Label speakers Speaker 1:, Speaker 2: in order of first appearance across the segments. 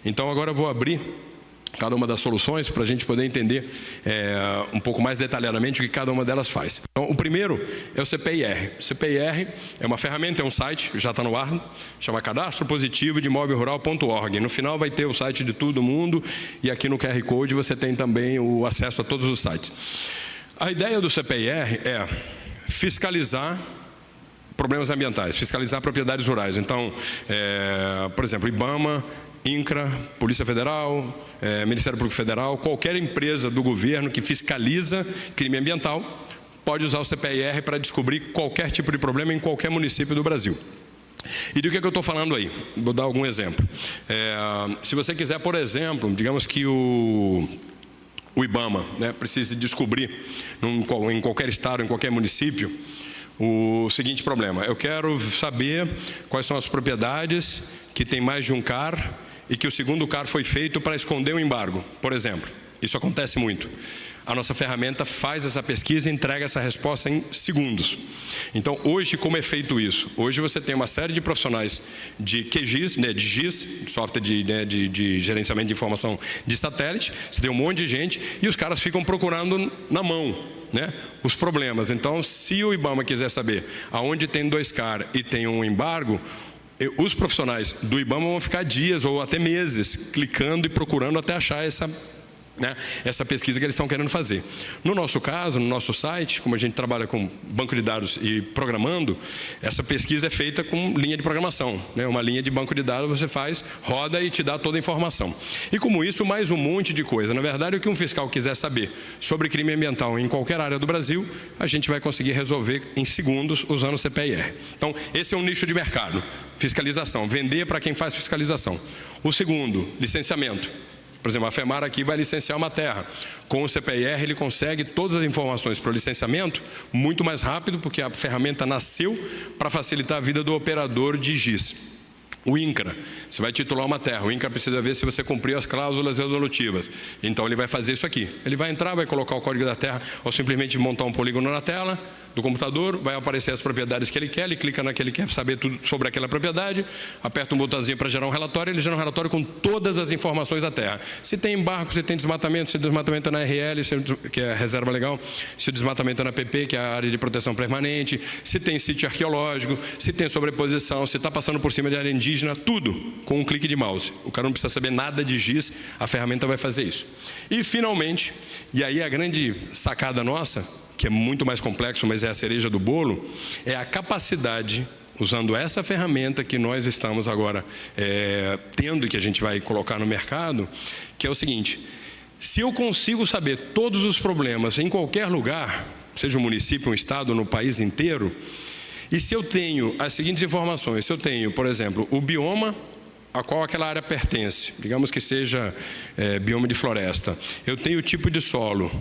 Speaker 1: Então agora eu vou abrir cada uma das soluções para a gente poder entender um pouco mais detalhadamente o que cada uma delas faz. Então, o primeiro é o CPIR. O CPIR é uma ferramenta, é um site, já está no ar, chama Cadastro Positivo de Imóvel Rural.org. No final vai ter o site de todo mundo e aqui no QR Code você tem também o acesso a todos os sites. A ideia do CPIR é fiscalizar problemas ambientais, fiscalizar propriedades rurais. Então, por exemplo, IBAMA, INCRA, Polícia Federal, Ministério Público Federal, qualquer empresa do governo que fiscaliza crime ambiental pode usar o CPIR para descobrir qualquer tipo de problema em qualquer município do Brasil. E do que eu estou falando aí? Vou dar algum exemplo. Se você quiser, por exemplo, digamos que o IBAMA precise descobrir em qualquer estado, em qualquer município, o seguinte problema: eu quero saber quais são as propriedades que tem mais de um CAR e que o segundo CAR foi feito para esconder o embargo, por exemplo. Isso acontece muito. A nossa ferramenta faz essa pesquisa e entrega essa resposta em segundos. Então, hoje, como é feito isso? Hoje você tem uma série de profissionais de QGIS, de GIS, software de gerenciamento de informação de satélite. Você tem um monte de gente e os caras ficam procurando na mão os problemas. Então, se o IBAMA quiser saber aonde tem 2 CAR e tem um embargo, os profissionais do IBAMA vão ficar dias ou até meses clicando e procurando até achar essa pesquisa que eles estão querendo fazer. No nosso caso, no nosso site, como a gente trabalha com banco de dados e programando, essa pesquisa é feita com linha de programação. Uma linha de banco de dados você faz, roda e te dá toda a informação. E como isso, mais um monte de coisa. Na verdade, o que um fiscal quiser saber sobre crime ambiental em qualquer área do Brasil, a gente vai conseguir resolver em segundos usando o CPIR. Então, esse é um nicho de mercado. Fiscalização, vender para quem faz fiscalização. O segundo, licenciamento. Por exemplo, a FEMAR aqui vai licenciar uma terra. Com o CPIR ele consegue todas as informações para o licenciamento muito mais rápido, porque a ferramenta nasceu para facilitar a vida do operador de GIS. O INCRA, você vai titular uma terra, o INCRA precisa ver se você cumpriu as cláusulas resolutivas. Então ele vai fazer isso aqui. Ele vai entrar, vai colocar o código da terra ou simplesmente montar um polígono na tela do computador, vai aparecer as propriedades que ele quer, ele clica na que ele quer saber tudo sobre aquela propriedade, aperta um botãozinho para gerar um relatório, ele gera um relatório com todas as informações da terra. Se tem embargo, se tem desmatamento, se o desmatamento é na RL, que é a reserva legal, se o desmatamento é na PP, que é a área de proteção permanente, se tem sítio arqueológico, se tem sobreposição, se está passando por cima de área indígena, tudo com um clique de mouse. O cara não precisa saber nada de GIS, a ferramenta vai fazer isso. E finalmente, e aí a grande sacada nossa, que é muito mais complexo, mas é a cereja do bolo, é a capacidade, usando essa ferramenta que nós estamos agora tendo e que a gente vai colocar no mercado, que é o seguinte: se eu consigo saber todos os problemas em qualquer lugar, seja um município, um estado, no país inteiro, e se eu tenho as seguintes informações, se eu tenho, por exemplo, o bioma a qual aquela área pertence, digamos que seja bioma de floresta, eu tenho o tipo de solo,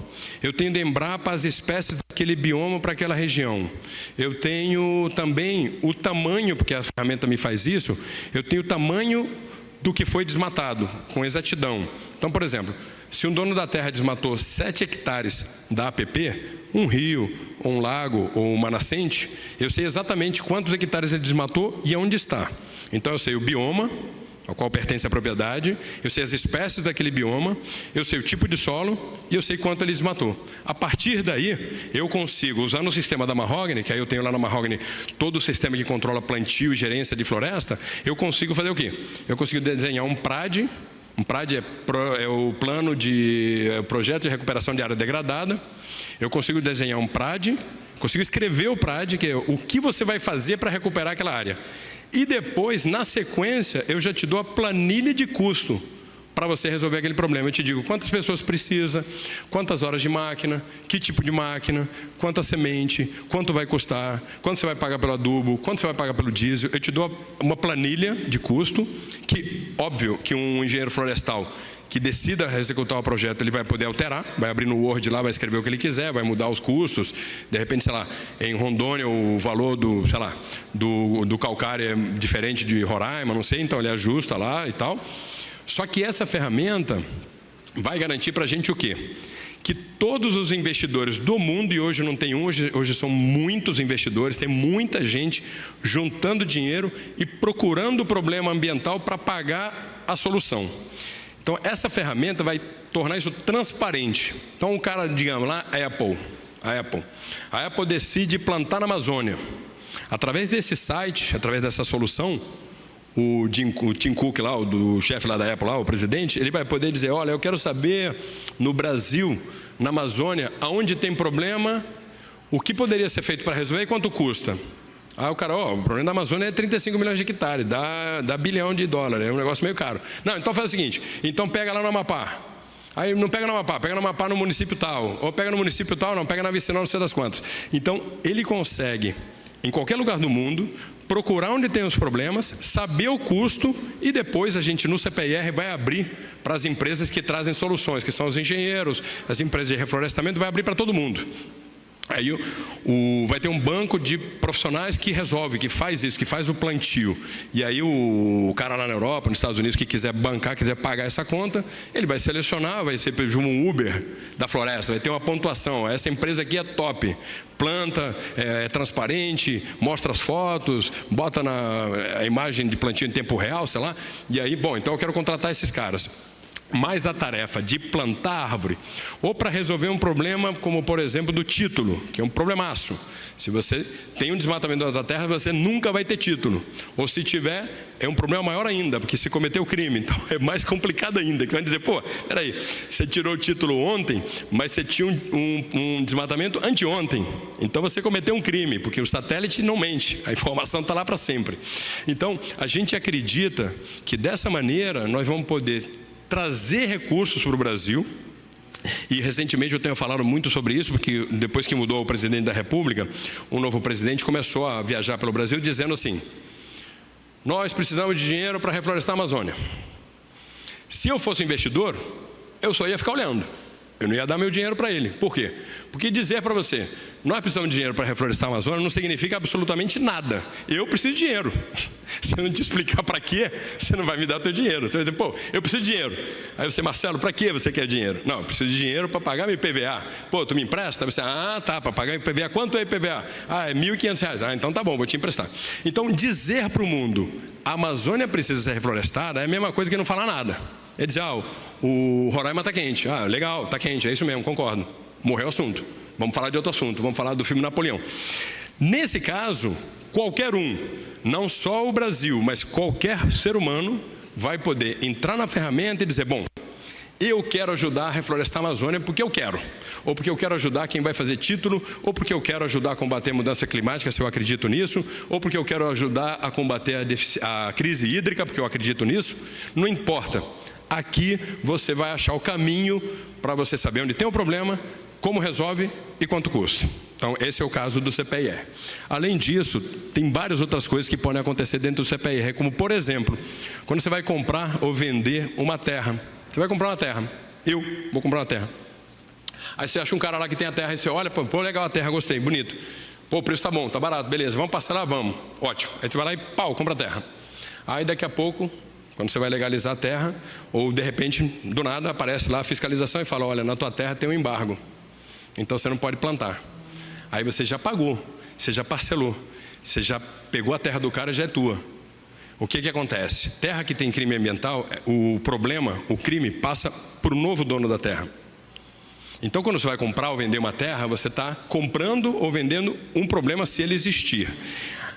Speaker 1: eu tenho de Embrapa as espécies daquele bioma para aquela região, eu tenho também o tamanho, porque a ferramenta me faz isso, eu tenho o tamanho do que foi desmatado, com exatidão. Então, por exemplo, se um dono da terra desmatou 7 hectares da APP, um rio, ou um lago, ou uma nascente, eu sei exatamente quantos hectares ele desmatou e onde está. Então eu sei o bioma ao qual pertence a propriedade, eu sei as espécies daquele bioma, eu sei o tipo de solo e eu sei quanto ele desmatou. A partir daí, eu consigo, usando o sistema da Mahogany, que aí eu tenho lá na Mahogany todo o sistema que controla plantio e gerência de floresta, eu consigo fazer o quê? Eu consigo desenhar um PRAD. Um PRAD é o plano de projeto de recuperação de área degradada. Eu consigo desenhar um PRAD, consigo escrever o PRAD, que é o que você vai fazer para recuperar aquela área. E depois, na sequência, eu já te dou a planilha de custo para você resolver aquele problema. Eu te digo quantas pessoas precisa, quantas horas de máquina, que tipo de máquina, quanta semente, quanto vai custar, quanto você vai pagar pelo adubo, quanto você vai pagar pelo diesel. Eu te dou uma planilha de custo que, óbvio, que um engenheiro florestal que decida executar o projeto, ele vai poder alterar, vai abrir no Word lá, vai escrever o que ele quiser, vai mudar os custos. De repente, sei lá, em Rondônia o valor do, sei lá, do calcário é diferente de Roraima, não sei, então ele ajusta lá e tal. Só que essa ferramenta vai garantir para a gente o quê? Que todos os investidores do mundo, e hoje não tem um, hoje são muitos investidores, tem muita gente juntando dinheiro e procurando o problema ambiental para pagar a solução. Então, essa ferramenta vai tornar isso transparente. Então, o cara, digamos lá, a Apple decide plantar na Amazônia. Através desse site, através dessa solução, o Tim Cook, lá, o chefe lá da Apple, lá, o presidente, ele vai poder dizer, olha, eu quero saber no Brasil, na Amazônia, aonde tem problema, o que poderia ser feito para resolver e quanto custa. Aí o cara, o problema da Amazônia é 35 milhões de hectares, dá bilhão de dólares, é um negócio meio caro. Não, então faz o seguinte, então pega lá no Amapá. Aí não pega no Amapá, pega no Amapá no município tal. Ou pega no município tal, não, pega na vicinal, não sei das quantas. Então, ele consegue, em qualquer lugar do mundo, procurar onde tem os problemas, saber o custo e depois a gente no CPIR vai abrir para as empresas que trazem soluções, que são os engenheiros, as empresas de reflorestamento, vai abrir para todo mundo. Aí vai ter um banco de profissionais que resolve, que faz isso, que faz o plantio. E aí o cara lá na Europa, nos Estados Unidos, que quiser bancar, quiser pagar essa conta, ele vai selecionar, vai ser um Uber da floresta, vai ter uma pontuação. Essa empresa aqui é top, planta, é transparente, mostra as fotos, bota a imagem de plantio em tempo real, sei lá. E aí, bom, então eu quero contratar esses caras. Mais a tarefa de plantar árvore, ou para resolver um problema como, por exemplo, do título, que é um problemaço. Se você tem um desmatamento da tua terra, você nunca vai ter título. Ou se tiver, é um problema maior ainda, porque se cometeu crime, então é mais complicado ainda. Que vai dizer, pô, peraí, você tirou o título ontem, mas você tinha um desmatamento anteontem. Então você cometeu um crime, porque o satélite não mente, a informação está lá para sempre. Então, a gente acredita que dessa maneira nós vamos poder trazer recursos para o Brasil, e recentemente eu tenho falado muito sobre isso, porque depois que mudou o presidente da República, um novo presidente começou a viajar pelo Brasil dizendo assim, nós precisamos de dinheiro para reflorestar a Amazônia. Se eu fosse investidor, eu só ia ficar olhando, eu não ia dar meu dinheiro para ele. Por quê? Porque dizer para você, nós precisamos de dinheiro para reflorestar a Amazônia, não significa absolutamente nada. Eu preciso de dinheiro. Se eu não te explicar para quê, você não vai me dar o teu dinheiro. Você vai dizer, pô, eu preciso de dinheiro. Aí você, Marcelo, para que você quer dinheiro? Não, eu preciso de dinheiro para pagar meu IPVA. Pô, tu me empresta? Você, tá, para pagar IPVA. Quanto é IPVA? É R$1.500. Então tá bom, vou te emprestar. Então, dizer para o mundo, a Amazônia precisa ser reflorestada, é a mesma coisa que não falar nada. É dizer, o Roraima está quente. Legal, está quente, é isso mesmo, concordo. Morreu o assunto. Vamos falar de outro assunto, vamos falar do filme Napoleão. Nesse caso, qualquer um, não só o Brasil, mas qualquer ser humano vai poder entrar na ferramenta e dizer, bom, eu quero ajudar a reflorestar a Amazônia porque eu quero, ou porque eu quero ajudar quem vai fazer título, ou porque eu quero ajudar a combater a mudança climática, se eu acredito nisso, ou porque eu quero ajudar a combater a crise hídrica, porque eu acredito nisso. Não importa. Aqui você vai achar o caminho para você saber onde tem o problema, como resolve e quanto custa. Então, esse é o caso do CPIR. Além disso, tem várias outras coisas que podem acontecer dentro do CPIR, como, por exemplo, quando você vai comprar ou vender uma terra. Você vai comprar uma terra. Eu vou comprar uma terra. Aí você acha um cara lá que tem a terra e você olha, pô, legal a terra, gostei, bonito. Pô, o preço tá bom, tá barato, beleza, vamos passar lá, vamos. Ótimo. Aí você vai lá e pau, compra a terra. Aí daqui a pouco, quando você vai legalizar a terra, ou de repente, do nada, aparece lá a fiscalização e fala, olha, na tua terra tem um embargo. Então você não pode plantar. Aí você já pagou, você já parcelou, você já pegou a terra do cara, já é tua. O que acontece? Terra que tem crime ambiental, o problema, o crime, passa para o novo dono da terra. Então, quando você vai comprar ou vender uma terra, você está comprando ou vendendo um problema se ele existir.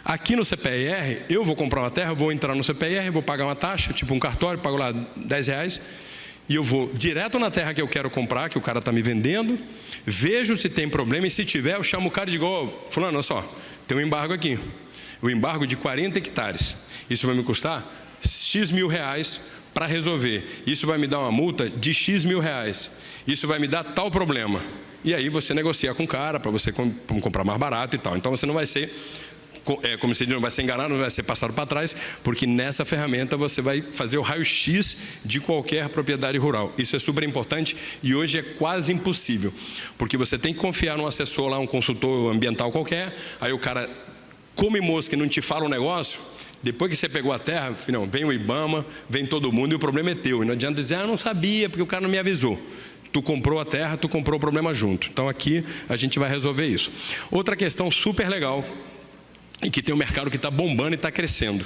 Speaker 1: Aqui no CPIR, eu vou comprar uma terra, eu vou entrar no CPIR, vou pagar uma taxa, tipo um cartório, pago lá R$10, e eu vou direto na terra que eu quero comprar, que o cara está me vendendo, vejo se tem problema, e se tiver, eu chamo o cara e digo, fulano, olha só, tem um embargo aqui, o embargo de 40 hectares, isso vai me custar X mil reais para resolver, isso vai me dar uma multa de X mil reais, isso vai me dar tal problema, e aí você negocia com o cara para você comprar mais barato e tal. Então você não vai ser, como se diz, não vai ser enganado, não vai ser passado para trás, porque nessa ferramenta você vai fazer o raio-x de qualquer propriedade rural. Isso é super importante e hoje é quase impossível, porque você tem que confiar num assessor lá, um consultor ambiental qualquer, aí o cara come mosca e não te fala um negócio. Depois que você pegou a terra, não, vem o IBAMA, vem todo mundo e o problema é teu. E não adianta dizer, eu não sabia porque o cara não me avisou. Tu comprou a terra, tu comprou o problema junto. Então aqui a gente vai resolver isso. Outra questão super legal e que tem um mercado que está bombando e está crescendo.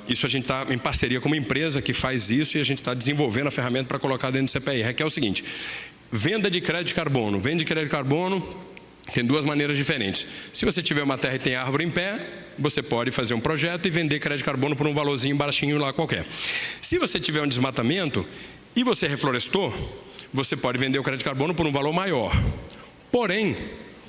Speaker 1: Isso a gente está em parceria com uma empresa que faz isso, e a gente está desenvolvendo a ferramenta para colocar dentro do CPIR, que é o seguinte: venda de crédito de carbono. Venda de crédito de carbono tem duas maneiras diferentes. Se você tiver uma terra e tem árvore em pé, você pode fazer um projeto e vender crédito de carbono por um valorzinho baixinho lá qualquer. Se você tiver um desmatamento e você reflorestou, você pode vender o crédito de carbono por um valor maior. Porém,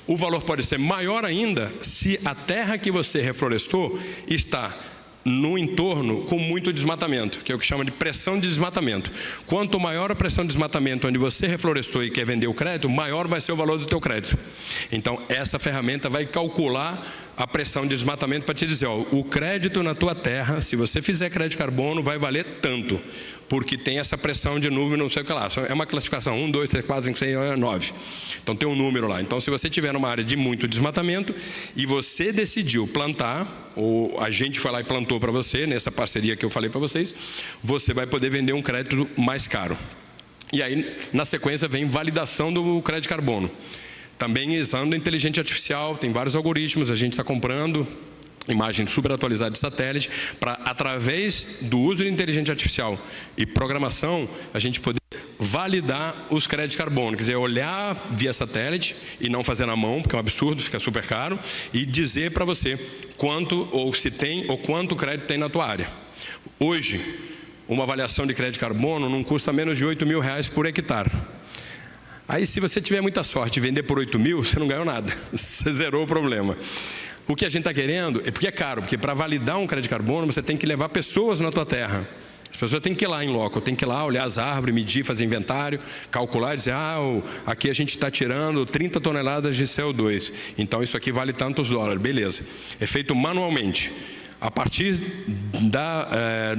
Speaker 1: o valor pode ser maior ainda se a terra que você reflorestou está no entorno com muito desmatamento, que é o que chama de pressão de desmatamento. Quanto maior a pressão de desmatamento onde você reflorestou e quer vender o crédito, maior vai ser o valor do teu crédito. Então, essa ferramenta vai calcular a pressão de desmatamento para te dizer, ó, o crédito na tua terra, se você fizer crédito de carbono, vai valer tanto, porque tem essa pressão de nuvem, não sei o que lá. É uma classificação 1, 2, 3, 4, 5, 6, 9. Então tem um número lá. Então, se você tiver numa área de muito desmatamento e você decidiu plantar, ou a gente foi lá e plantou para você, nessa parceria que eu falei para vocês, você vai poder vender um crédito mais caro. E aí, na sequência, vem validação do crédito de carbono. Também usando a inteligência artificial, tem vários algoritmos, a gente está comprando imagem super atualizada de satélite, para, através do uso de inteligência artificial e programação, a gente poder validar os créditos de carbono. Quer dizer, olhar via satélite e não fazer na mão, porque é um absurdo, fica super caro, e dizer para você quanto, ou se tem, ou quanto crédito tem na tua área. Hoje, uma avaliação de crédito de carbono não custa menos de R$8.000 por hectare. Aí, se você tiver muita sorte de vender por 8 mil, você não ganhou nada, você zerou o problema. O que a gente está querendo é porque é caro, porque para validar um crédito de carbono, você tem que levar pessoas na tua terra. As pessoas têm que ir lá em loco, tem que ir lá olhar as árvores, medir, fazer inventário, calcular e dizer, aqui a gente está tirando 30 toneladas de CO2, então isso aqui vale tantos dólares, beleza. É feito manualmente. A partir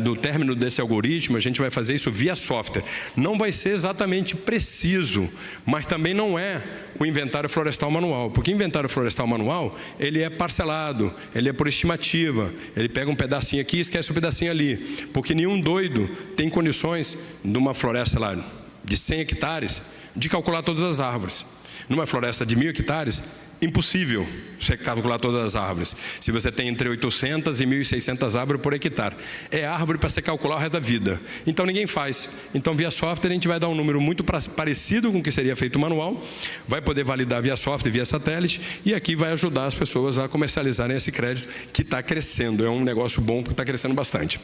Speaker 1: do término desse algoritmo, a gente vai fazer isso via software. Não vai ser exatamente preciso, mas também não é o inventário florestal manual. Porque o inventário florestal manual, ele é parcelado, ele é por estimativa. Ele pega um pedacinho aqui e esquece um pedacinho ali. Porque nenhum doido tem condições, numa floresta lá de 100 hectares, de calcular todas as árvores. Numa floresta de 1.000 hectares, impossível você calcular todas as árvores. Se você tem entre 800 e 1.600 árvores por hectare, é árvore para você calcular o resto da vida. Então ninguém faz. Então via software a gente vai dar um número muito parecido com o que seria feito manual, vai poder validar via software, via satélite, e aqui vai ajudar as pessoas a comercializarem esse crédito que está crescendo. É um negócio bom porque está crescendo bastante.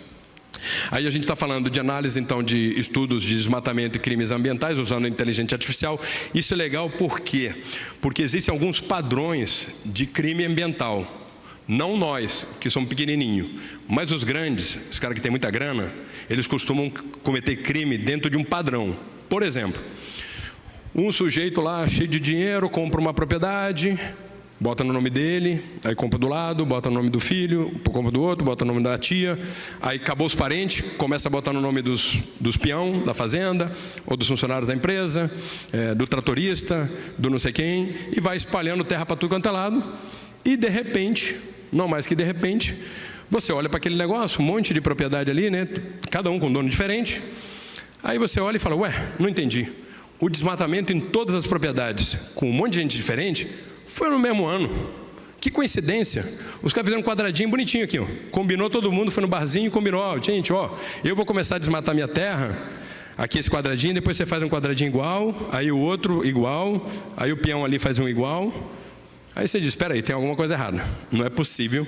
Speaker 1: Aí a gente está falando de análise, então, de estudos de desmatamento e crimes ambientais, usando a inteligência artificial. Isso é legal por quê? Porque existem alguns padrões de crime ambiental. Não nós, que somos pequenininhos, mas os grandes, os caras que têm muita grana, eles costumam cometer crime dentro de um padrão. Por exemplo, um sujeito lá cheio de dinheiro compra uma propriedade, bota no nome dele, aí compra do lado, bota no nome do filho, compra do outro, bota no nome da tia, aí acabou os parentes, começa a botar no nome dos peão da fazenda, ou dos funcionários da empresa, do tratorista, do não sei quem, e vai espalhando terra para tudo quanto é lado, e de repente, não mais que de repente, você olha para aquele negócio, um monte de propriedade ali, né? Cada um com um dono diferente, aí você olha e fala, não entendi, o desmatamento em todas as propriedades, com um monte de gente diferente, foi no mesmo ano. Que coincidência. Os caras fizeram um quadradinho bonitinho aqui, ó. Combinou todo mundo, foi no barzinho e combinou, gente, eu vou começar a desmatar minha terra, aqui esse quadradinho, depois você faz um quadradinho igual, aí o outro igual, aí o peão ali faz um igual. Aí você diz, espera aí, tem alguma coisa errada. Não é possível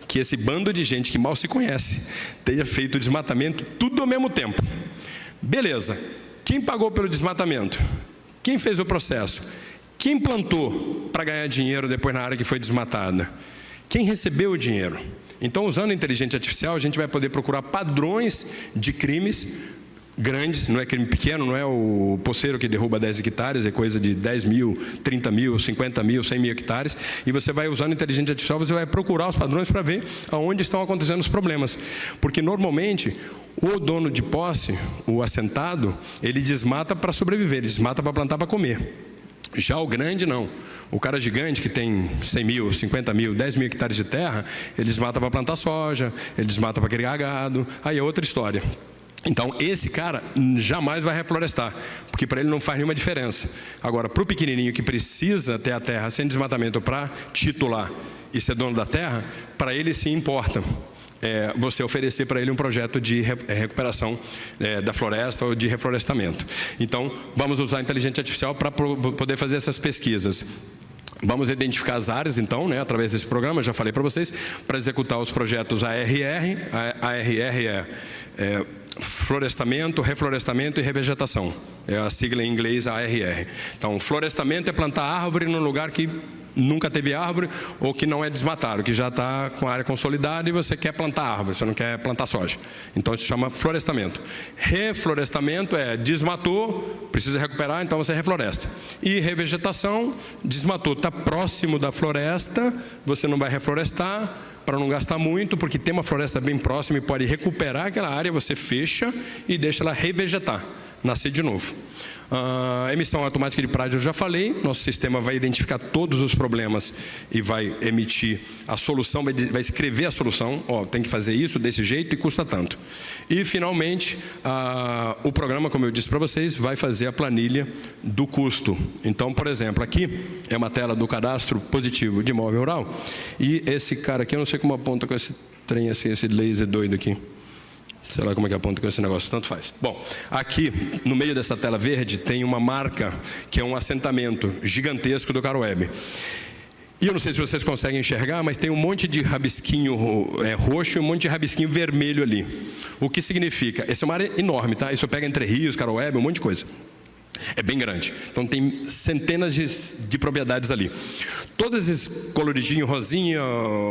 Speaker 1: que esse bando de gente que mal se conhece tenha feito o desmatamento tudo ao mesmo tempo. Beleza. Quem pagou pelo desmatamento? Quem fez o processo? Quem plantou para ganhar dinheiro depois na área que foi desmatada? Quem recebeu o dinheiro? Então, usando a inteligência artificial, a gente vai poder procurar padrões de crimes grandes, não é crime pequeno, não é o poceiro que derruba 10 hectares, é coisa de 10 mil, 30 mil, 50 mil, 100 mil hectares, e você vai usando a inteligência artificial, você vai procurar os padrões para ver aonde estão acontecendo os problemas. Porque, normalmente, o dono de posse, o assentado, ele desmata para sobreviver, ele desmata para plantar para comer. Já o grande, não. O cara gigante que tem 100 mil, 50 mil, 10 mil hectares de terra, ele desmata para plantar soja, ele desmata para criar gado, aí é outra história. Então, esse cara jamais vai reflorestar, porque para ele não faz nenhuma diferença. Agora, para o pequenininho que precisa ter a terra sem desmatamento para titular e ser dono da terra, para ele sim importa você oferecer para ele um projeto de recuperação da floresta ou de reflorestamento. Então, vamos usar a inteligência artificial para poder fazer essas pesquisas. Vamos identificar as áreas, então, através desse programa, já falei para vocês, para executar os projetos ARR. A ARR é florestamento, reflorestamento e revegetação. É a sigla em inglês ARR. Então, florestamento é plantar árvore num lugar que nunca teve árvore ou que não é desmatado, que já está com a área consolidada e você quer plantar árvore, você não quer plantar soja. Então, isso se chama florestamento. Reflorestamento é desmatou, precisa recuperar, então você refloresta. E revegetação, desmatou, está próximo da floresta, você não vai reflorestar, para não gastar muito, porque tem uma floresta bem próxima e pode recuperar aquela área, você fecha e deixa ela revegetar, nascer de novo. Emissão automática de prádio eu já falei, nosso sistema vai identificar todos os problemas e vai emitir a solução, vai escrever a solução, tem que fazer isso desse jeito e custa tanto. E finalmente, o programa, como eu disse para vocês, vai fazer a planilha do custo. Então, por exemplo, aqui é uma tela do cadastro positivo de imóvel rural, e esse cara aqui, eu não sei como aponta com esse trem assim, esse laser doido aqui. Sei lá como é que aponta com esse negócio, tanto faz. Bom, aqui no meio dessa tela verde tem uma marca que é um assentamento gigantesco do Caroebe. E eu não sei se vocês conseguem enxergar, mas tem um monte de rabisquinho roxo e um monte de rabisquinho vermelho ali. O que significa? Essa é uma área enorme, tá? Isso pega Entre Rios, Caroebe, um monte de coisa. É bem grande. Então tem centenas de propriedades ali. Todos esses coloridinhos, rosinha,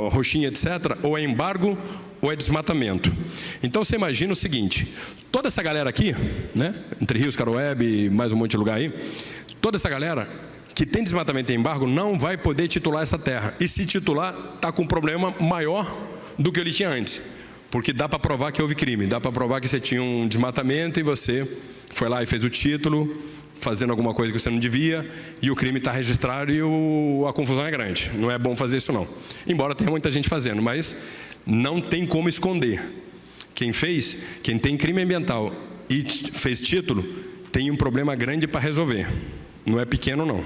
Speaker 1: roxinha, etc., ou é embargo ou é desmatamento. Então você imagina o seguinte, toda essa galera aqui, Entre Rios, Caroebe, mais um monte de lugar aí, toda essa galera que tem desmatamento e embargo não vai poder titular essa terra. E se titular, está com um problema maior do que ele tinha antes. Porque dá para provar que houve crime, dá para provar que você tinha um desmatamento e você foi lá e fez o título, fazendo alguma coisa que você não devia, e o crime está registrado e a confusão é grande. Não é bom fazer isso não. Embora tenha muita gente fazendo, mas não tem como esconder. Quem tem crime ambiental e fez título, tem um problema grande para resolver. Não é pequeno não.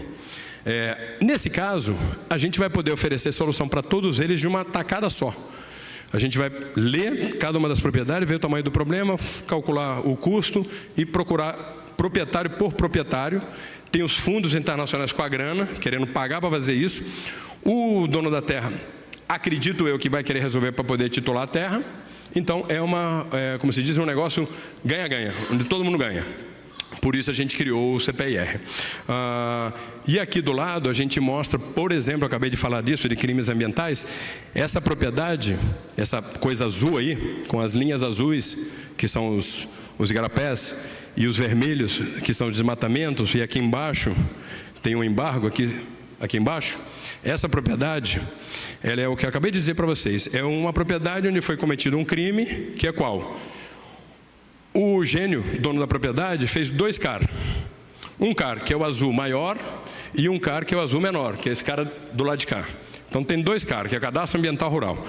Speaker 1: Nesse caso, a gente vai poder oferecer solução para todos eles de uma tacada só. A gente vai ler cada uma das propriedades, ver o tamanho do problema, calcular o custo e procurar proprietário por proprietário. Tem os fundos internacionais com a grana, querendo pagar para fazer isso. O dono da terra, acredito eu, que vai querer resolver para poder titular a terra. Então, como se diz, um negócio ganha-ganha, onde todo mundo ganha. Por isso a gente criou o CPIR. E aqui do lado a gente mostra, por exemplo, eu acabei de falar disso, de crimes ambientais, essa propriedade, essa coisa azul aí, com as linhas azuis, que são os igarapés, e os vermelhos, que são os desmatamentos, e aqui embaixo tem um embargo, aqui embaixo. Essa propriedade, ela é o que eu acabei de dizer para vocês, é uma propriedade onde foi cometido um crime, que é qual? O gênio, dono da propriedade, fez dois CAR. Um CAR que é o azul maior e um CAR que é o azul menor, que é esse cara do lado de cá. Então tem dois CAR, que é Cadastro Ambiental Rural.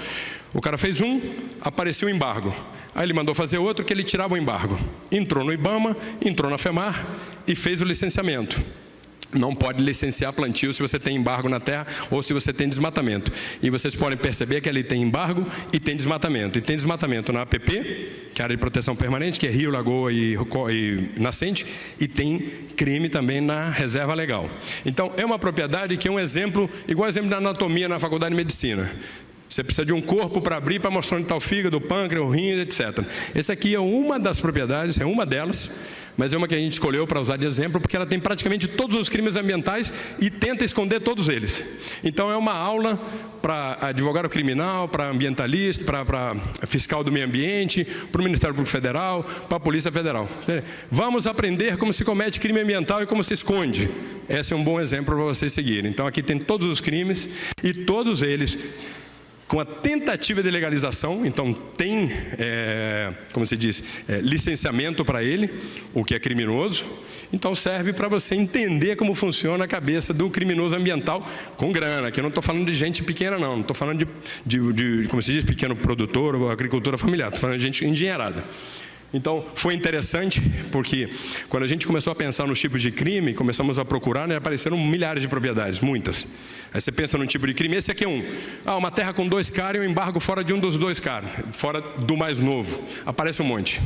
Speaker 1: O cara fez um, apareceu o embargo. Aí ele mandou fazer outro que ele tirava o embargo. Entrou no IBAMA, entrou na FEMAR e fez o licenciamento. Não pode licenciar plantio se você tem embargo na terra ou se você tem desmatamento. E vocês podem perceber que ali tem embargo e tem desmatamento. E tem desmatamento na APP, que é a área de proteção permanente, que é rio, lagoa e nascente, e tem crime também na reserva legal. Então, é uma propriedade que é um exemplo, igual exemplo da anatomia na faculdade de medicina. Você precisa de um corpo para abrir, para mostrar onde está o fígado, o pâncreas, o rim, etc. Essa aqui é uma das propriedades, é uma delas, mas é uma que a gente escolheu para usar de exemplo, porque ela tem praticamente todos os crimes ambientais e tenta esconder todos eles. Então é uma aula para advogado criminal, para ambientalista, para fiscal do meio ambiente, para o Ministério Público Federal, para a Polícia Federal. Vamos aprender como se comete crime ambiental e como se esconde. Esse é um bom exemplo para vocês seguirem. Então aqui tem todos os crimes e todos eles com a tentativa de legalização. Então tem, como se diz, licenciamento para ele, o que é criminoso. Então serve para você entender como funciona a cabeça do criminoso ambiental com grana. Aqui eu não estou falando de gente pequena não estou falando de como se diz, pequeno produtor ou agricultura familiar, estou falando de gente endinheirada. Então, foi interessante, porque quando a gente começou a pensar nos tipos de crime, começamos a procurar, né, apareceram milhares de propriedades, muitas. Aí você pensa num tipo de crime, esse aqui é um. Uma terra com 2 caras e um embargo fora de um dos 2 caras, fora do mais novo. Aparece um monte.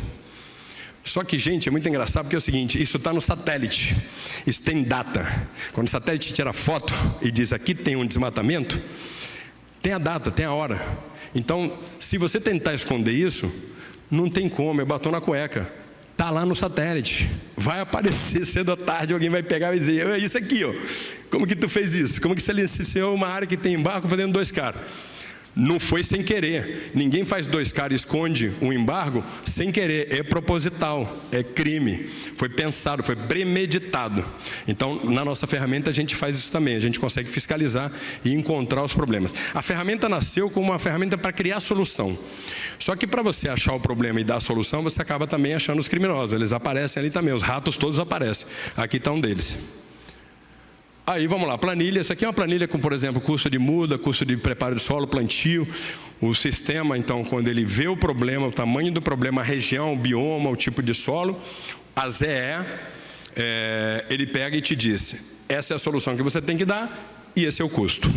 Speaker 1: Só que, gente, é muito engraçado porque é o seguinte, isso está no satélite, isso tem data. Quando o satélite tira foto e diz aqui tem um desmatamento, tem a data, tem a hora. Então, se você tentar esconder isso, não tem como, é batom na cueca. Está lá no satélite. Vai aparecer cedo ou tarde, alguém vai pegar e dizer, é isso aqui, ó. Como que tu fez isso? Como que você licenciou uma área que tem embargo fazendo 2 caras? Não foi sem querer. Ninguém faz 2 caras e esconde um embargo sem querer. É proposital, é crime. Foi pensado, foi premeditado. Então, na nossa ferramenta, a gente faz isso também. A gente consegue fiscalizar e encontrar os problemas. A ferramenta nasceu como uma ferramenta para criar solução. Só que para você achar o problema e dar a solução, você acaba também achando os criminosos. Eles aparecem ali também. Os ratos todos aparecem. Aqui está um deles. Aí, vamos lá, planilha. Essa aqui é uma planilha com, por exemplo, custo de muda, custo de preparo de solo, plantio. O sistema, então, quando ele vê o problema, o tamanho do problema, a região, o bioma, o tipo de solo, a ZE, ele pega e te diz, essa é a solução que você tem que dar e esse é o custo.